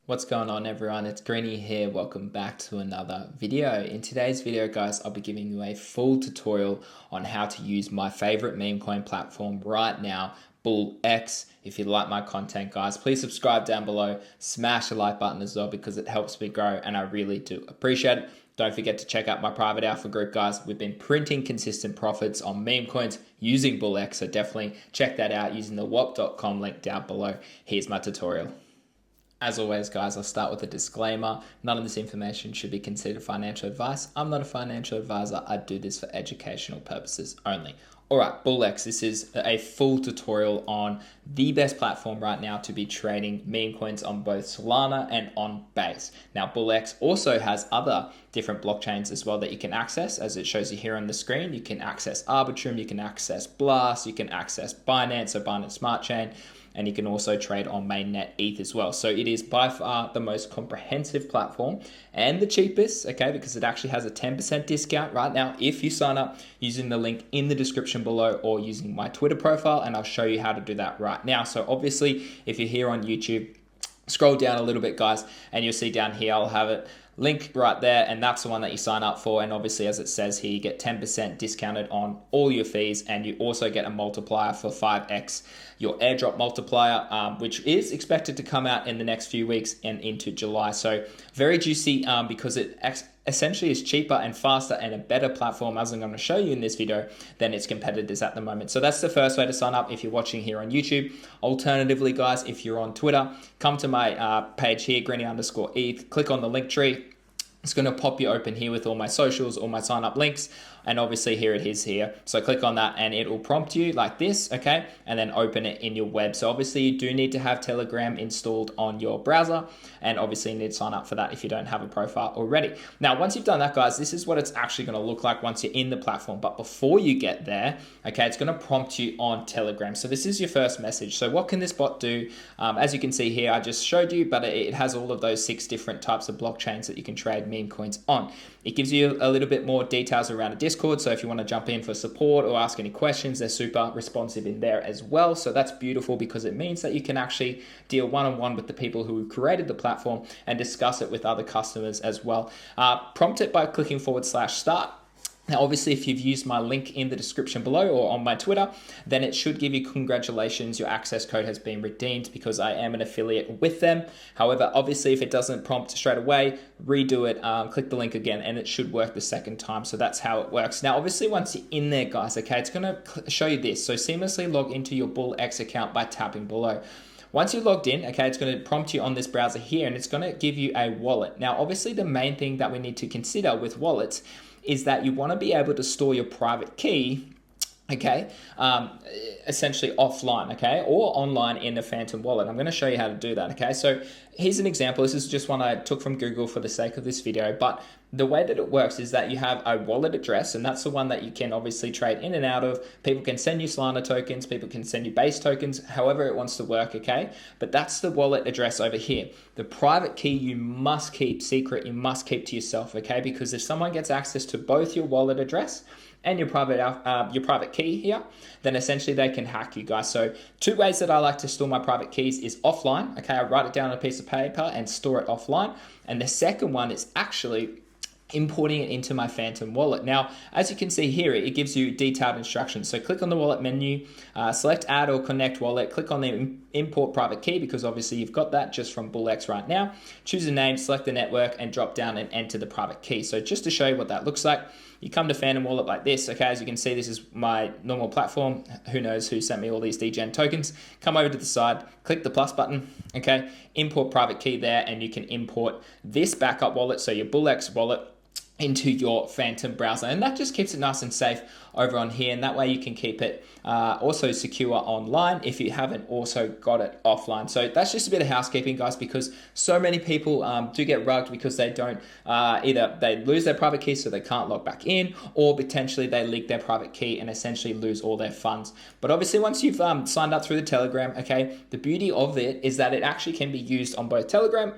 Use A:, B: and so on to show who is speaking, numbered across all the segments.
A: What's going on, everyone? It's Greeny here. Welcome back to another video. In today's video, guys, I'll be giving you a full tutorial on how to use my favorite meme coin platform right now, Bullx. If you like my content, guys, please subscribe down below, smash the like button as well because it helps me grow and I really do appreciate it. Don't forget to check out my private alpha group, guys. We've been printing consistent profits on meme coins using Bullx, so definitely check that out using the wop.com link down below. Here's my tutorial. As always, guys, I'll start with a disclaimer. None of this information should be considered financial advice. I'm not a financial advisor. I do this for educational purposes only. All right, Bullx, this is a full tutorial on the best platform right now to be trading meme coins on both Solana and on Base. Now, Bullx also has other different blockchains as well that you can access, as it shows you here on the screen. You can access Arbitrum, you can access Blast, you can access Binance, so Binance Smart Chain, and you can also trade on mainnet ETH as well. So it is by far the most comprehensive platform and the cheapest, okay, because it actually has a 10% discount right now if you sign up using the link in the description below or using my Twitter profile, and I'll show you how to do that right now. So obviously, if you're here on YouTube, scroll down a little bit, guys, and you'll see down here, I'll have it link right there, and that's the one that you sign up for. And obviously, as it says here, you get 10% discounted on all your fees, and you also get a multiplier for 5x your airdrop multiplier, which is expected to come out in the next few weeks and into July. So very juicy because it essentially is cheaper and faster and a better platform, as I'm going to show you in this video, than its competitors at the moment. So that's the first way to sign up if you're watching here on YouTube. Alternatively, guys, if you're on Twitter, come to my page here, greeny_ETH, click on the link tree. It's going to pop you open here with all my socials, all my sign up links, and obviously here it is here. So click on that and it will prompt you like this, okay? And then open it in your web. So obviously you do need to have Telegram installed on your browser, and obviously you need to sign up for that if you don't have a profile already. Now, once you've done that, guys, this is what it's actually going to look like once you're in the platform. But before you get there, okay, it's going to prompt you on Telegram. So this is your first message. So what can this bot do? As you can see here, I just showed you, but it has all of those 6 different types of blockchains that you can trade meme coins on. It gives you a little bit more details around a Discord, so if you want to jump in for support or ask any questions, they're super responsive in there as well. So that's beautiful because it means that you can actually deal one-on-one with the people who created the platform and discuss it with other customers as well. Prompt it by clicking /start. Now, obviously, if you've used my link in the description below or on my Twitter, then it should give you congratulations. Your access code has been redeemed because I am an affiliate with them. However, obviously, if it doesn't prompt straight away, redo it, click the link again, and it should work the second time. So that's how it works. Now, obviously, once you're in there, guys, okay, it's going to show you this. So seamlessly log into your Bullx account by tapping below. Once you're logged in, okay, it's going to prompt you on this browser here, and it's going to give you a wallet. Now, obviously, the main thing that we need to consider with wallets is that you want to be able to store your private key, okay, essentially offline, okay, or online in a phantom wallet. I'm going to show you how to do that, okay? So here's an example. This is just one I took from Google for the sake of this video, but the way that it works is that you have a wallet address, and that's the one that you can obviously trade in and out of. People can send you Solana tokens, people can send you base tokens, however it wants to work, okay? But that's the wallet address over here. The private key you must keep secret, you must keep to yourself, okay? Because if someone gets access to both your wallet address and your private key here, then essentially they can hack you, guys. So 2 ways that I like to store my private keys is offline, okay? I write it down on a piece of paper and store it offline. And the second one is actually importing it into my phantom wallet. Now, as you can see here, it gives you detailed instructions. So click on the wallet menu, select add or connect wallet, click on the import private key because obviously you've got that just from Bullx right now. Choose a name, select the network, and drop down and enter the private key. So just to show you what that looks like, you come to Phantom Wallet like this, okay? As you can see, this is my normal platform. Who knows who sent me all these degen tokens. Come over to the side, click the plus button, okay? Import private key there, and you can import this backup wallet, so your Bullx wallet, into your phantom browser, and that just keeps it nice and safe over on here, and that way you can keep it also secure online if you haven't also got it offline. So that's just a bit of housekeeping, guys, because so many people do get rugged because they don't either they lose their private key so they can't log back in, or potentially they leak their private key and essentially lose all their funds. But obviously once you've signed up through the Telegram, okay, the beauty of it is that it actually can be used on both Telegram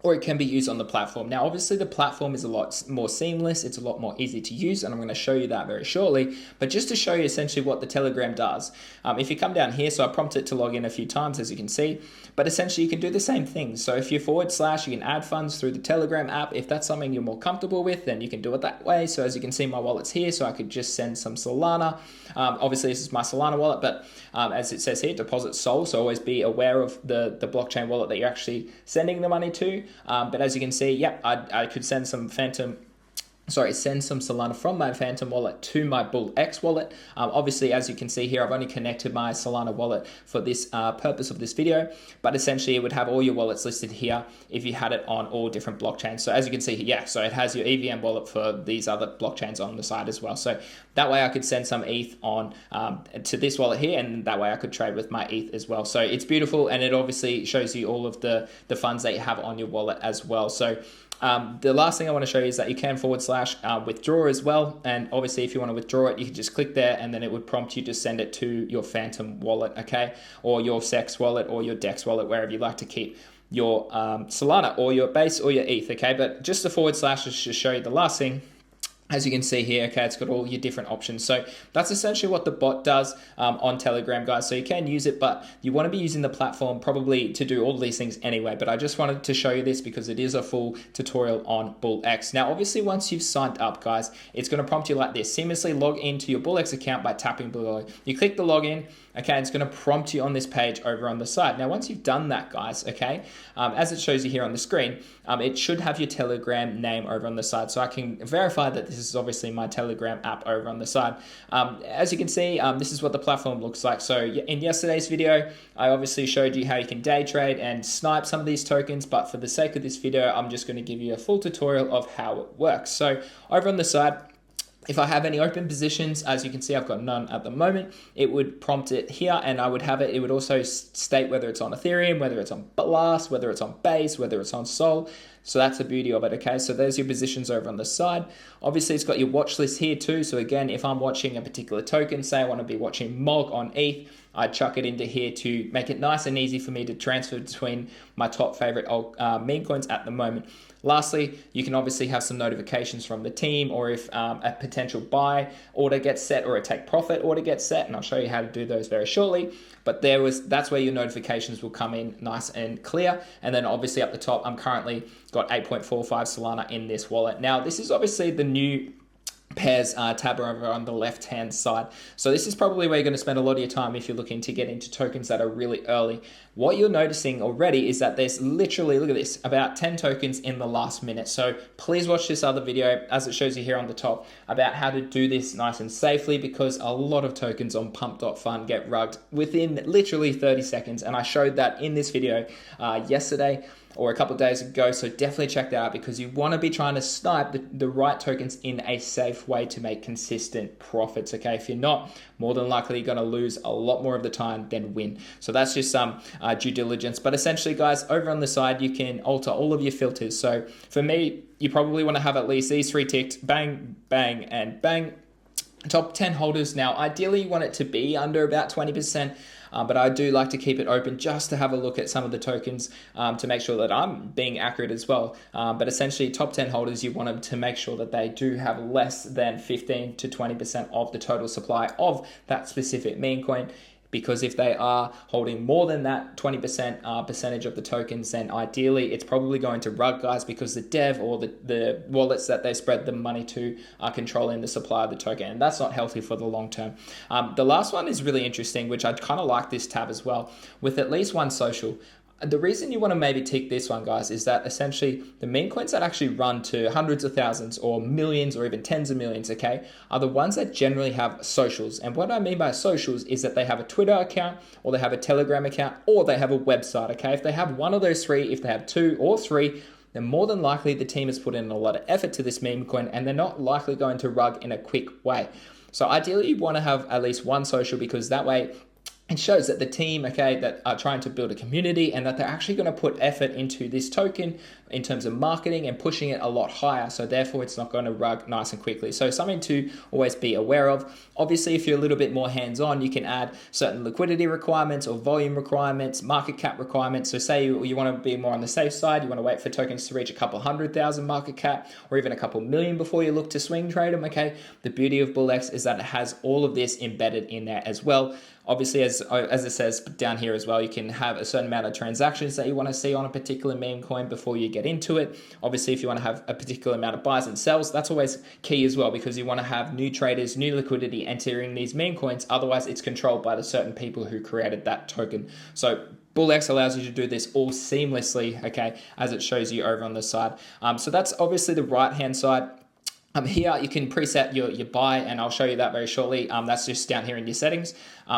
A: or it can be used on the platform. Now, obviously the platform is a lot more seamless. It's a lot more easy to use, and I'm going to show you that very shortly. But just to show you essentially what the Telegram does, if you come down here, so I prompt it to log in a few times, as you can see, but essentially you can do the same thing. So if you're /, you can add funds through the Telegram app. If that's something you're more comfortable with, then you can do it that way. So as you can see, my wallet's here, so I could just send some Solana. Obviously this is my Solana wallet, but as it says here, deposit SOL. So always be aware of the blockchain wallet that you're actually sending the money to. But as you can see, yep, I could send some send some Solana from my Phantom wallet to my Bullx wallet. Obviously, as you can see here, I've only connected my Solana wallet for this purpose of this video, but essentially it would have all your wallets listed here if you had it on all different blockchains. So as you can see here, yeah, so it has your EVM wallet for these other blockchains on the side as well. So that way I could send some ETH on to this wallet here, and that way I could trade with my ETH as well. So it's beautiful, and it obviously shows you all of the funds that you have on your wallet as well. So the last thing I want to show you is that you can / withdraw as well. And obviously if you want to withdraw it, you can just click there, and then it would prompt you to send it to your Phantom wallet, okay? Or your SEX wallet or your DEX wallet, wherever you like to keep your Solana or your base or your ETH, okay? But just the / is to show you the last thing. As you can see here, okay, it's got all your different options. So that's essentially what the bot does on Telegram, guys. So you can use it, but you want to be using the platform probably to do all these things anyway. But I just wanted to show you this because it is a full tutorial on Bullx. Now, obviously, once you've signed up, guys, it's going to prompt you like this. Seamlessly log into your Bullx account by tapping below. You click the login. Okay, it's going to prompt you on this page over on the side. Now, once you've done that, guys, okay, as it shows you here on the screen, it should have your Telegram name over on the side. So I can verify that this is obviously my Telegram app over on the side. As you can see, this is what the platform looks like. So in yesterday's video, I obviously showed you how you can day trade and snipe some of these tokens, but for the sake of this video, I'm just going to give you a full tutorial of how it works. So over on the side, if I have any open positions, as you can see, I've got none at the moment, it would prompt it here, and I would have it. It would also state whether it's on Ethereum, whether it's on Bullx, whether it's on Base, whether it's on Sol. So that's the beauty of it, okay? So there's your positions over on the side. Obviously, it's got your watch list here too. So again, if I'm watching a particular token, say I want to be watching MOG on ETH, I chuck it into here to make it nice and easy for me to transfer between my top favorite meme coins at the moment. Lastly, you can obviously have some notifications from the team, or if a potential buy order gets set or a take profit order gets set, and I'll show you how to do those very shortly. But that's where your notifications will come in nice and clear. And then obviously up the top, I'm currently got 8.45 Solana in this wallet. Now, this is obviously the new pairs tab over on the left hand side. So this is probably where you're going to spend a lot of your time if you're looking to get into tokens that are really early. What you're noticing already is that there's literally, look at this, about 10 tokens in the last minute. So please watch this other video, as it shows you here on the top, about how to do this nice and safely, because a lot of tokens on pump.fun get rugged within literally 30 seconds. And I showed that in this video yesterday or a couple of days ago, so definitely check that out, because you want to be trying to snipe the right tokens in a safe way to make consistent profits, okay? If you're not, more than likely you're going to lose a lot more of the time than win. So that's just some due diligence. But essentially, guys, over on the side, you can alter all of your filters. So for me, you probably want to have at least these 3 ticked: bang, bang, and bang. Top 10 holders. Now, ideally, you want it to be under about 20%, but I do like to keep it open just to have a look at some of the tokens to make sure that I'm being accurate as well. But essentially, top 10 holders, you want them to make sure that they do have less than 15 to 20% of the total supply of that specific meme coin. Because if they are holding more than that 20% percentage of the tokens, then ideally it's probably going to rug, guys, because the dev or the wallets that they spread the money to are controlling the supply of the token, and that's not healthy for the long term. The last one is really interesting, which I kind of like this tab as well, with at least one social. The reason you want to maybe tick this one, guys, is that essentially the meme coins that actually run to hundreds of thousands or millions or even tens of millions, okay, are the ones that generally have socials. And what I mean by socials is that they have a Twitter account, or they have a Telegram account, or they have a website, okay? If they have one of those 3, if they have 2 or 3, then more than likely the team has put in a lot of effort to this meme coin, and they're not likely going to rug in a quick way. So ideally you want to have at least one social, because that way it shows that the team, okay, that are trying to build a community, and that they're actually going to put effort into this token in terms of marketing and pushing it a lot higher. So therefore it's not going to rug nice and quickly. So something to always be aware of. Obviously, if you're a little bit more hands-on, you can add certain liquidity requirements or volume requirements, market cap requirements. So say you want to be more on the safe side, you want to wait for tokens to reach a couple 100,000 market cap or even a couple million before you look to swing trade them. Okay, the beauty of Bullx is that it has all of this embedded in there as well. Obviously, as it says down here as well, you can have a certain amount of transactions that you want to see on a particular meme coin before you get into it. Obviously, if you want to have a particular amount of buys and sells, that's always key as well, because you want to have new traders, new liquidity entering these meme coins. Otherwise, it's controlled by the certain people who created that token. So Bullx allows you to do this all seamlessly, okay, as it shows you over on the side. So that's obviously the right-hand side. Here you can preset your buy, and I'll show you that very shortly. That's just down here in your settings.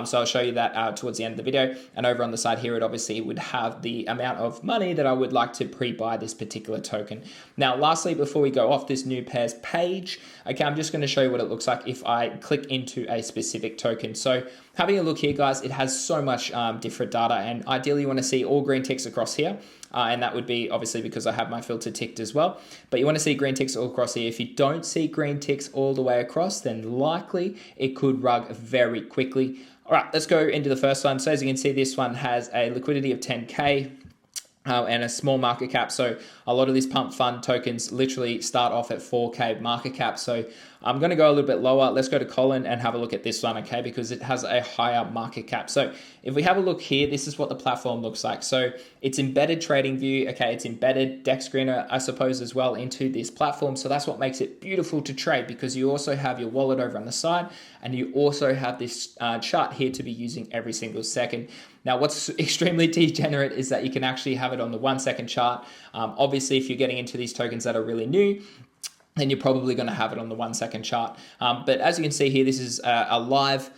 A: So I'll show you that towards the end of the video. And over on the side here, it obviously would have the amount of money that I would like to pre-buy this particular token. Now, lastly, before we go off this new pairs page, okay, I'm just going to show you what it looks like if I click into a specific token. So having a look here, guys, it has so much different data, and ideally you want to see all green ticks across here. And that would be obviously because I have my filter ticked as well. But you want to see green ticks all across here. If you don't see green ticks all the way across, then likely it could rug very quickly. All right, let's go into the first one. So as you can see, this one has a liquidity of 10K. And a small market cap. So a lot of these pump fund tokens literally start off at 4K market cap. So I'm going to go a little bit lower. Let's go to Colin and have a look at this one, okay, because it has a higher market cap. So if we have a look here, this is what the platform looks like. So it's embedded trading view, okay, it's embedded deck screener, I suppose, as well into this platform. So that's what makes it beautiful to trade, because you also have your wallet over on the side, and you also have this chart here to be using every single second. Now, what's extremely degenerate is that you can actually have it on the 1 second chart. Obviously, if you're getting into these tokens that are really new, then you're probably going to have it on the 1 second chart. But as you can see here, this is a live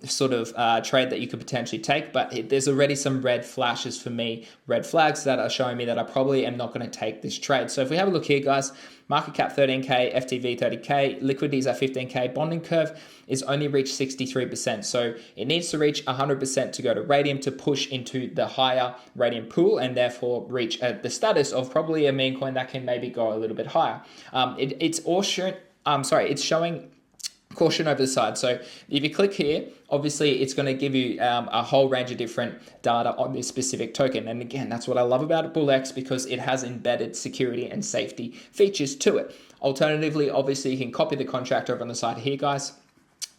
A: sort of trade that you could potentially take, but there's already some red flashes for me, red flags that are showing me that I probably am not going to take this trade. So if we have a look here, guys, market cap 13K, FTV 30K, liquidities at 15K, bonding curve is only reached 63%. So it needs to reach 100% to go to radium to push into the higher radium pool, and therefore reach the status of probably a meme coin that can maybe go a little bit higher. It's showing caution over the side. So if you click here, obviously it's going to give you a whole range of different data on this specific token. And again, that's what I love about Bullx, because it has embedded security and safety features to it. Alternatively, obviously you can copy the contract over on the side here, guys.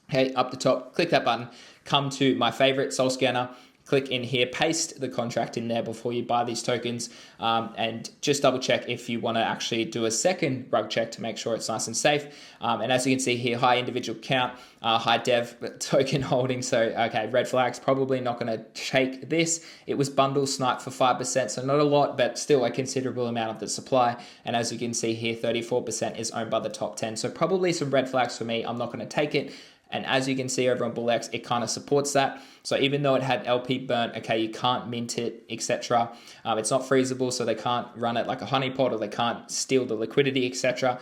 A: Okay, up the top, click that button, come to my favorite Soul Scanner, click in here, paste the contract in there before you buy these tokens, and just double check if you want to actually do a second rug check to make sure it's nice and safe. And as you can see here, high individual count, high dev token holding. So, okay, red flags, probably not going to take this. It was bundle sniped for 5%, so not a lot, but still a considerable amount of the supply. And as you can see here, 34% is owned by the top 10. So probably some red flags for me. I'm not going to take it. And as you can see over on Bullx, it kind of supports that. So even though it had LP burnt, okay, you can't mint it, etc. It's not freezable, so they can't run it like a honeypot, or they can't steal the liquidity, etc.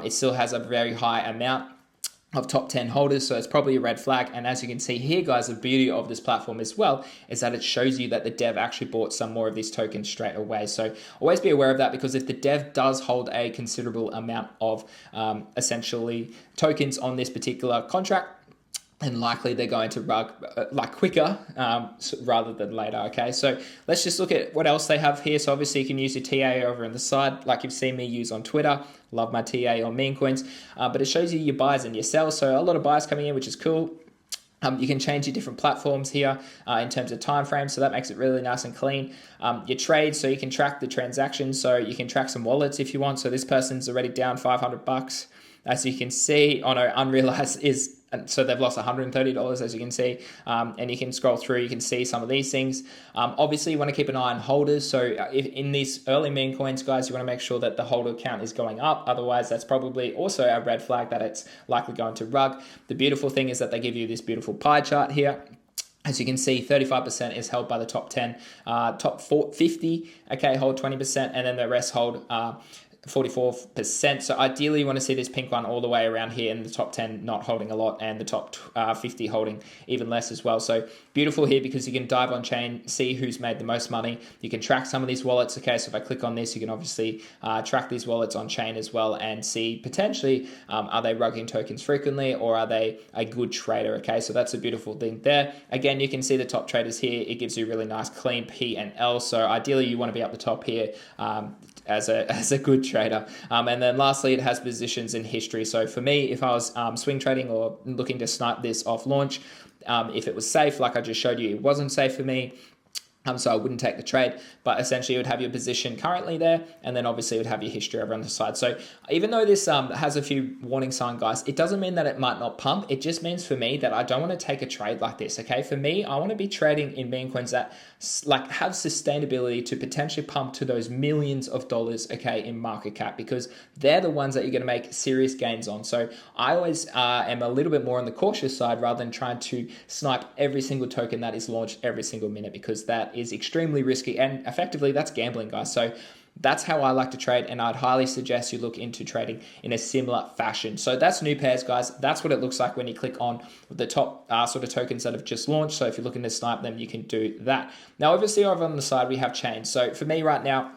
A: It still has a very high amount of top 10 holders, so it's probably a red flag. And as you can see here, guys, the beauty of this platform as well is that it shows you that the dev actually bought some more of these tokens straight away. So always be aware of that, because if the dev does hold a considerable amount of essentially tokens on this particular contract, and likely they're going to rug like quicker rather than later. Okay, so let's just look at what else they have here. So obviously you can use your TA over on the side, like you've seen me use on Twitter. Love my TA on Memecoins, but it shows you your buys and your sells. So a lot of buys coming in, which is cool. You can change your different platforms here in terms of time frames, so that makes it really nice and clean. Your trades, so you can track the transactions, so you can track some wallets if you want. So this person's already down $500. As you can see, unrealized is, so they've lost $130, as you can see, and you can scroll through, you can see some of these things. Obviously, you want to keep an eye on holders. So if in these early meme coins, guys, you want to make sure that the holder count is going up. Otherwise, that's probably also a red flag that it's likely going to rug. The beautiful thing is that they give you this beautiful pie chart here. As you can see, 35% is held by the top 10, top 50, okay, hold 20%, and then the rest hold 44%. So ideally you want to see this pink one all the way around here in the top 10 not holding a lot, and the top 50 holding even less as well. So beautiful here because you can dive on chain, see who's made the most money. You can track some of these wallets. Okay, so if I click on this, you can obviously track these wallets on chain as well and see potentially are they rugging tokens frequently, or are they a good trader? Okay, so that's a beautiful thing there. Again, you can see the top traders here. It gives you really nice clean P and L. So ideally you want to be up the top here as a good trader. And then lastly, it has positions in history. So for me, if I was swing trading or looking to snipe this off launch, if it was safe, like I just showed you, it wasn't safe for me. So I wouldn't take the trade, but essentially you would have your position currently there, and then obviously you would have your history over on the side. So even though this has a few warning signs, guys, it doesn't mean that it might not pump. It just means for me that I don't want to take a trade like this, okay? For me, I want to be trading in meme coins that like have sustainability to potentially pump to those millions of dollars, okay, in market cap, because they're the ones that you're going to make serious gains on. So I always am a little bit more on the cautious side rather than trying to snipe every single token that is launched every single minute, because that is extremely risky, and effectively that's gambling, guys. So that's how I like to trade, and I'd highly suggest you look into trading in a similar fashion. So that's new pairs, guys. That's what it looks like when you click on the top sort of tokens that have just launched. So if you're looking to snipe them, you can do that. Now, obviously over on the side, we have chains. So for me right now,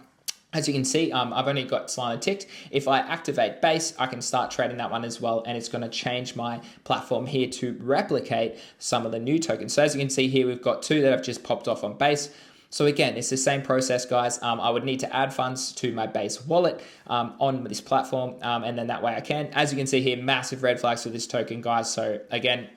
A: as you can see, I've only got Solana ticked. If I activate base, I can start trading that one as well, and it's going to change my platform here to replicate some of the new tokens. So as you can see here, we've got two that have just popped off on base. So again, it's the same process, guys. I would need to add funds to my base wallet on this platform, and then that way I can. As you can see here, massive red flags for this token, guys. So again,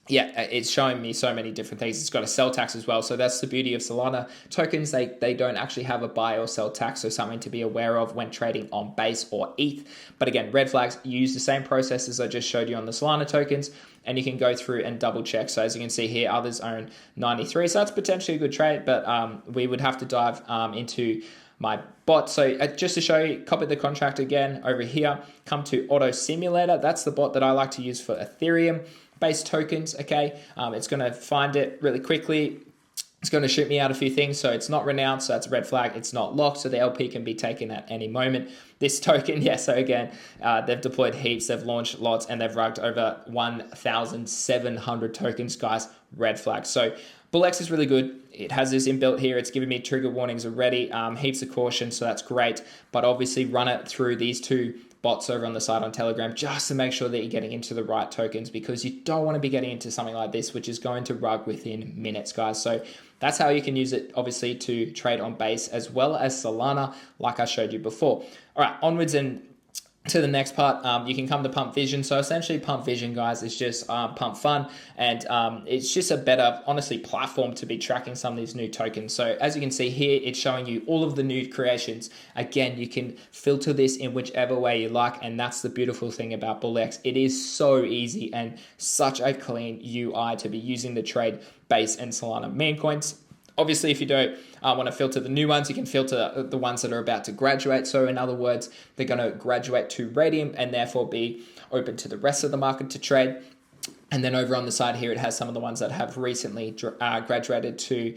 A: yeah, it's showing me so many different things. It's got a sell tax as well. So that's the beauty of Solana tokens. They don't actually have a buy or sell tax, so something to be aware of when trading on base or ETH. But again, red flags, you use the same process as I just showed you on the Solana tokens, and you can go through and double check. So as you can see here, others own 93. So that's potentially a good trade, but we would have to dive into my bot. So just to show you, copy the contract again over here, come to Auto Simulator. That's the bot that I like to use for Ethereum based tokens. Okay, it's going to find it really quickly. It's going to shoot me out a few things. So it's not renounced, so that's a red flag. It's not locked, so the LP can be taken at any moment. This token, yeah, so again, they've deployed heaps, they've launched lots, and they've rugged over 1,700 tokens, guys. Red flag. So Bullx is really good. It has this inbuilt here. It's giving me trigger warnings already, heaps of caution, so that's great. But obviously run it through these two bots over on the side on Telegram just to make sure that you're getting into the right tokens, because you don't want to be getting into something like this, which is going to rug within minutes, guys. So that's how you can use it, obviously, to trade on base as well as Solana, like I showed you before. All right, onwards and to the next part, you can come to Pump Vision. So essentially Pump Vision, guys, is just Pump Fun, and it's just a better, honestly, platform to be tracking some of these new tokens. So as you can see here, it's showing you all of the new creations. Again, you can filter this in whichever way you like, and that's the beautiful thing about Bullx. It is so easy and such a clean UI to be using the trade base and Solana meme coins. Obviously, if you don't want to filter the new ones, you can filter the ones that are about to graduate. So in other words, they're going to graduate to Radium and therefore be open to the rest of the market to trade. And then over on the side here, it has some of the ones that have recently graduated to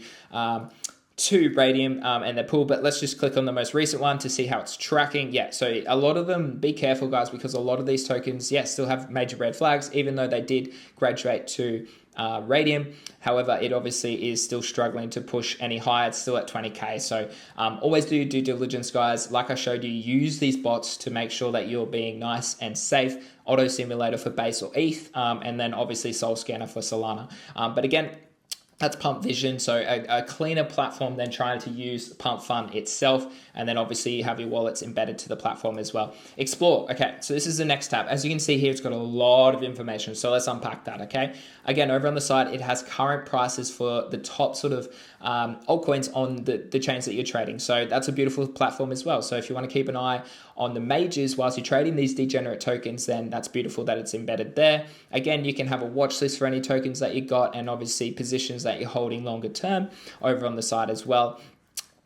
A: Radium and their pool. But let's just click on the most recent one to see how it's tracking. Yeah, so a lot of them, be careful, guys, because a lot of these tokens, yes, still have major red flags, even though they did graduate to Radium. However, it obviously is still struggling to push any higher. It's still at 20K. So always do due diligence, guys. Like I showed you, use these bots to make sure that you're being nice and safe. Auto Simulator for base or ETH, and then obviously Soul Scanner for Solana. But again, that's Pump Vision, so a cleaner platform than trying to use Pump Fun itself. And then obviously you have your wallets embedded to the platform as well. Explore. Okay, so this is the next tab. As you can see here, it's got a lot of information. So let's unpack that, okay? Again, over on the side, it has current prices for the top sort of altcoins on the chains that you're trading. So that's a beautiful platform as well. So if you want to keep an eye on the majors whilst you're trading these degenerate tokens, then that's beautiful that it's embedded there. Again, you can have a watch list for any tokens that you got, and obviously positions that you're holding longer term over on the side as well.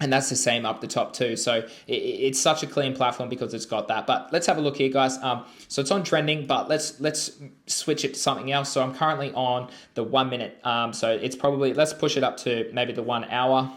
A: And that's the same up the top too. So it's such a clean platform because it's got that. But let's have a look here, guys. So it's on trending, but let's switch it to something else. So I'm currently on the 1 minute. So it's probably, let's push it up to maybe the 1 hour.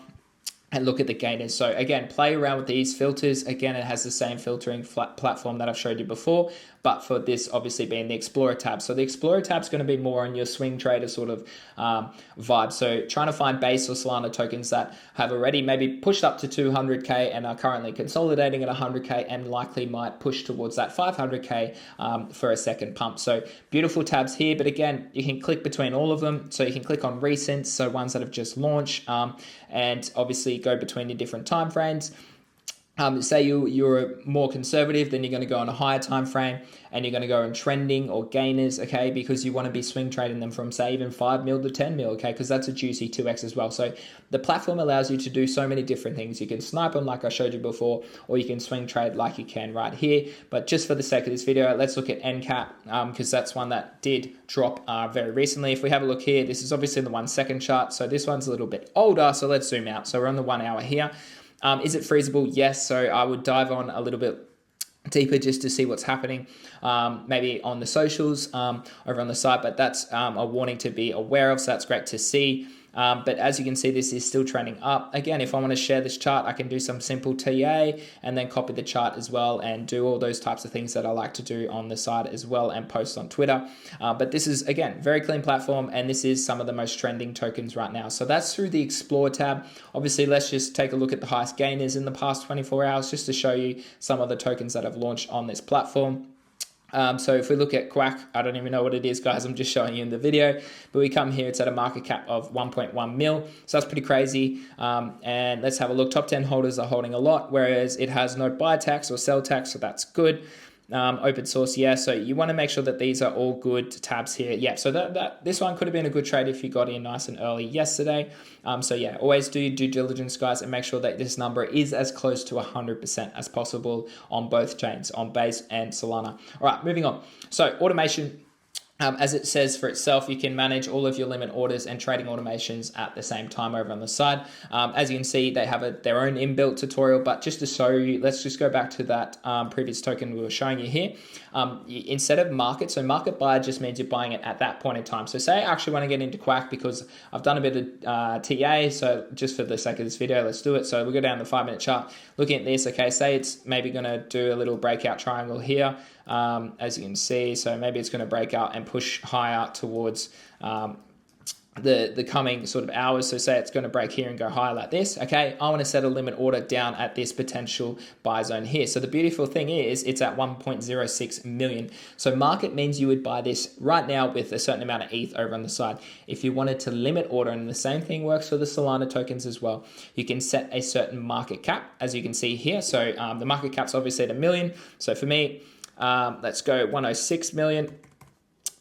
A: and look at the gainers. So again, play around with these filters. Again, it has the same filtering platform that I've showed you before, but for this obviously being the Explorer tab. So the Explorer tab is going to be more on your swing trader sort of vibe. So trying to find base or Solana tokens that have already maybe pushed up to 200K and are currently consolidating at 100K and likely might push towards that 500K for a second pump. So beautiful tabs here, but again, you can click between all of them. So you can click on recent, so ones that have just launched, and obviously go between your different time frames. Say you're more conservative, then you're going to go on a higher time frame and you're going to go on trending or gainers, okay, because you want to be swing trading them from say even 5 mil to 10 mil, okay, because that's a juicy 2x as well. So the platform allows you to do so many different things. You can snipe them like I showed you before, or you can swing trade like you can right here. But just for the sake of this video, let's look at NCAP, because that's one that did drop very recently. If we have a look here, this is obviously the 1 second chart, so this one's a little bit older, so let's zoom out. So we're on the 1 hour here. Is it freezable? Yes. So I would dive on a little bit deeper just to see what's happening, maybe on the socials over on the site, but that's a warning to be aware of. So that's great to see. But as you can see, this is still trending up. Again, if I want to share this chart, I can do some simple TA and then copy the chart as well and do all those types of things that I like to do on the side as well and post on Twitter. But this is, again, very clean platform, and this is some of the most trending tokens right now. So that's through the Explore tab. Obviously, let's just take a look at the highest gainers in the past 24 hours just to show you some of the tokens that have launched on this platform. So if we look at Quack, I don't even know what it is, guys. I'm just showing you in the video. But we come here, it's at a market cap of 1.1 mil. So that's pretty crazy. And let's have a look. Top 10 holders are holding a lot, whereas it has no buy tax or sell tax. So that's good. Open source, yeah. So you want to make sure that these are all good tabs here. Yeah, so this one could have been a good trade if you got in nice and early yesterday. So yeah, always do your due diligence, guys, and make sure that this number is as close to 100% as possible on both chains, on Base and Solana. All right, moving on. So automation. As it says for itself, you can manage all of your limit orders and trading automations at the same time over on the side. As you can see, they have their own inbuilt tutorial, but just to show you, let's just go back to that previous token we were showing you here. Instead of market, so market buy just means you're buying it at that point in time. So say I actually want to get into Quack because I've done a bit of TA, so just for the sake of this video, let's do it. So we go down the 5-minute chart, looking at this, okay, say it's maybe going to do a little breakout triangle here. As you can see, so maybe it's going to break out and push higher towards the coming sort of hours. So say it's going to break here and go higher like this. Okay, I want to set a limit order down at this potential buy zone here. So the beautiful thing is it's at 1.06 million. So market means you would buy this right now with a certain amount of ETH over on the side. If you wanted to limit order, and the same thing works for the Solana tokens as well, you can set a certain market cap, as you can see here. So the market cap's obviously at $1 million. So for me, let's go 106 million.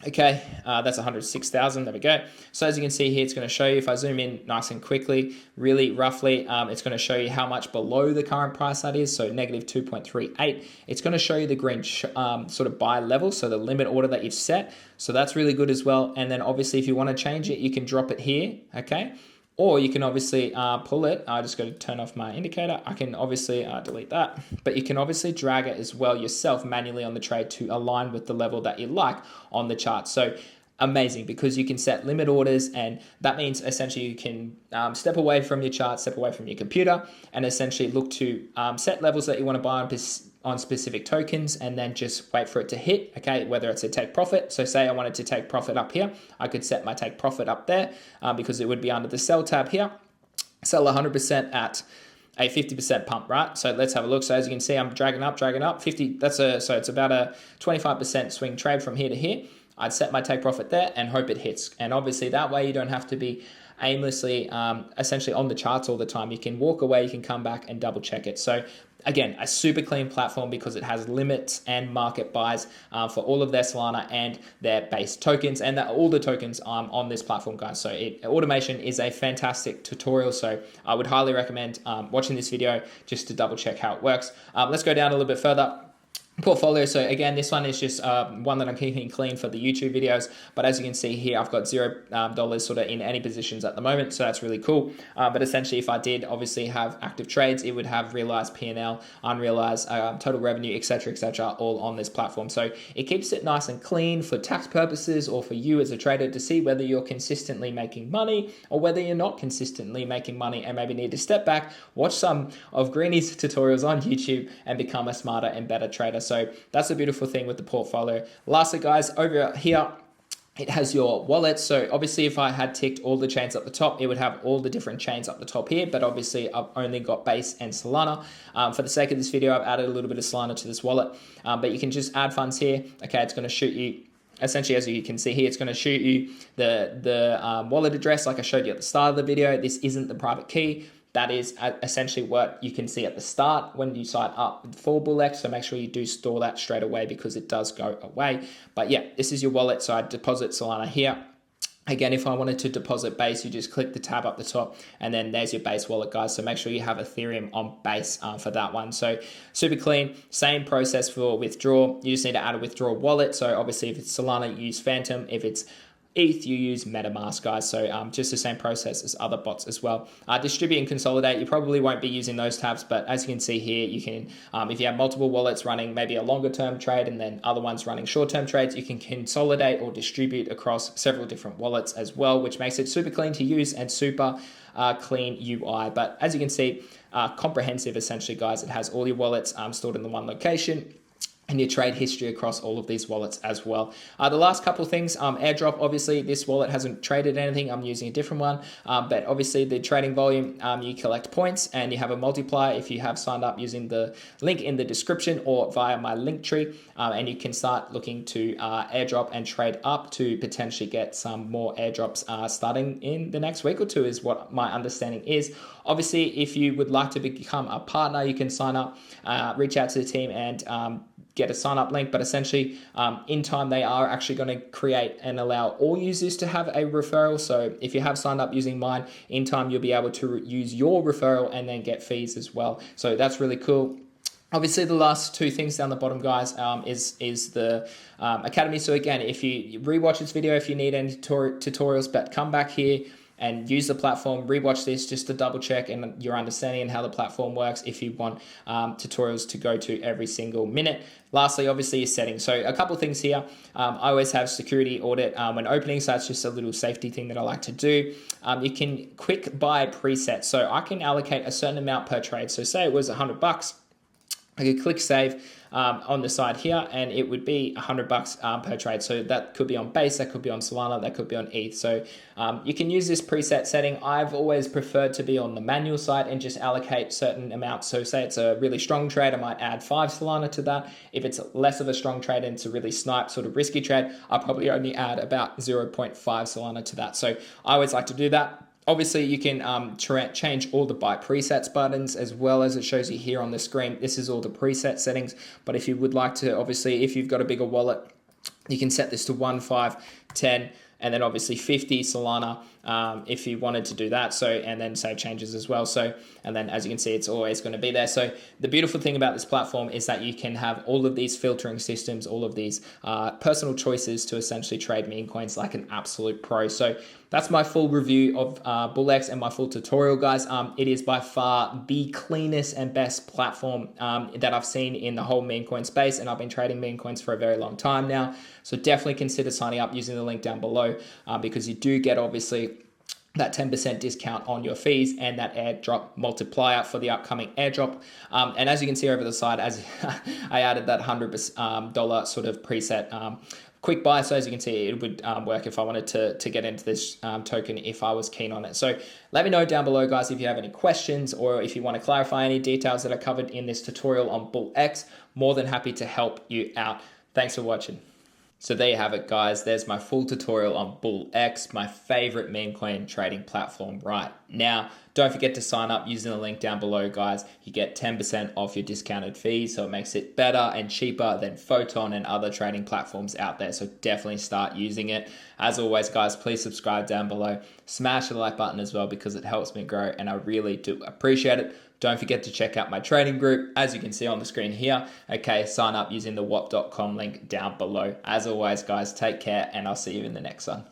A: Okay, that's 106,000. There we go. So as you can see here, it's going to show you, if I zoom in nice and quickly, really roughly, it's going to show you how much below the current price that is. So negative 2.38. It's going to show you the green sort of buy level, so the limit order that you've set. So that's really good as well. And then obviously, if you want to change it, you can drop it here. Okay. Or you can obviously pull it. I just got to turn off my indicator. I can obviously delete that. But you can obviously drag it as well yourself manually on the trade to align with the level that you like on the chart. So amazing, because you can set limit orders, and that means essentially you can step away from your chart, step away from your computer, and essentially look to set levels that you want to buy on specific tokens, and then just wait for it to hit, okay, whether it's a take profit. So say I wanted to take profit up here, I could set my take profit up there because it would be under the sell tab here, sell 100% at a 50% pump, right? So let's have a look. So as you can see, I'm dragging up 50. So it's about a 25% swing trade from here to here. I'd set my take profit there and hope it hits. And obviously that way you don't have to be aimlessly essentially on the charts all the time. You can walk away, you can come back and double check it. So again, a super clean platform because it has limits and market buys for all of their Solana and their base tokens, and all the tokens on this platform, guys. So automation is a fantastic tutorial. So I would highly recommend watching this video just to double check how it works. Let's go down a little bit further. portfolio. So again, this one is just one that I'm keeping clean for the YouTube videos, but as you can see here, I've got $0 sort of in any positions at the moment, so that's really cool. But essentially, if I did obviously have active trades, it would have realized P&L, unrealized total revenue, etc., all on this platform. So it keeps it nice and clean for tax purposes, or for you as a trader to see whether you're consistently making money or whether you're not consistently making money and maybe need to step back, watch some of Greeny's tutorials on YouTube and become a smarter and better trader. So that's the beautiful thing with the portfolio. Lastly, guys, over here, it has your wallet. So obviously if I had ticked all the chains up the top, it would have all the different chains up the top here, but obviously I've only got Base and Solana. For the sake of this video, I've added a little bit of Solana to this wallet, but you can just add funds here. Okay, it's going to shoot you, essentially, as you can see here, it's going to shoot you the wallet address like I showed you at the start of the video. This isn't the private key. That is essentially what you can see at the start when you sign up for Bullx. So make sure you do store that straight away because it does go away. But yeah, this is your wallet. So I deposit Solana here. Again, if I wanted to deposit Base, you just click the tab up the top and then there's your Base wallet, guys. So make sure you have Ethereum on Base for that one. So super clean, same process for withdraw. You just need to add a withdrawal wallet. So obviously if it's Solana, you use Phantom. If it's ETH, you use MetaMask, guys. So just the same process as other bots as well. Distribute and consolidate, you probably won't be using those tabs, but as you can see here, you can, if you have multiple wallets running maybe a longer term trade and then other ones running short term trades, you can consolidate or distribute across several different wallets as well, which makes it super clean to use and super clean UI. But as you can see, comprehensive essentially, guys. It has all your wallets stored in the one location, and your trade history across all of these wallets as well. The last couple of things, airdrop, obviously this wallet hasn't traded anything. I'm using a different one, but obviously the trading volume, you collect points and you have a multiplier if you have signed up using the link in the description or via my link tree, and you can start looking to airdrop and trade up to potentially get some more airdrops starting in the next week or two is what my understanding is. Obviously, if you would like to become a partner, you can sign up, reach out to the team and get a sign up link, but essentially in time they are actually going to create and allow all users to have a referral. So if you have signed up using mine, in time you'll be able to use your referral and then get fees as well. So that's really cool. Obviously, the last two things down the bottom, guys, is the Academy. So again, if you rewatch this video, if you need any tutorials, but come back here and use the platform, rewatch this just to double check and your understanding and how the platform works if you want tutorials to go to every single minute. Lastly, obviously, your settings. So a couple of things here. I always have security audit when opening, so that's just a little safety thing that I like to do. You can quick buy presets. So I can allocate a certain amount per trade. So say it was $100. I could click save on the side here and it would be $100 per trade. So that could be on Base, that could be on Solana, that could be on ETH. So you can use this preset setting. I've always preferred to be on the manual side and just allocate certain amounts. So say it's a really strong trade, I might add 5 Solana to that. If it's less of a strong trade and it's a really snipe sort of risky trade, I'll probably only add about 0.5 Solana to that. So I always like to do that. Obviously, you can change all the buy presets buttons as well as it shows you here on the screen. This is all the preset settings. But if you would like to, obviously, if you've got a bigger wallet, you can set this to 1, 5, 10, and then obviously 50 Solana if you wanted to do that. So, and then save changes as well. So, and then as you can see, it's always going to be there. So the beautiful thing about this platform is that you can have all of these filtering systems, all of these personal choices to essentially trade meme coins like an absolute pro. So that's my full review of Bullx and my full tutorial, guys. It is by far the cleanest and best platform that I've seen in the whole meme coin space, and I've been trading meme coins for a very long time now. So definitely consider signing up using the link down below because you do get obviously that 10% discount on your fees and that airdrop multiplier for the upcoming airdrop. And as you can see over the side, as I added that $100 sort of preset quick buy. So as you can see, it would work if I wanted to get into this token if I was keen on it. So let me know down below, guys, if you have any questions or if you want to clarify any details that are covered in this tutorial on Bullx. More than happy to help you out. Thanks for watching. So there you have it, guys. There's my full tutorial on Bullx, my favorite meme coin trading platform right now. Don't forget to sign up using the link down below, guys. You get 10% off your discounted fees, so it makes it better and cheaper than Photon and other trading platforms out there. So definitely start using it. As always, guys, please subscribe down below. Smash the like button as well because it helps me grow and I really do appreciate it. Don't forget to check out my trading group, as you can see on the screen here. Okay, sign up using the whop.com link down below. As always, guys, take care, and I'll see you in the next one.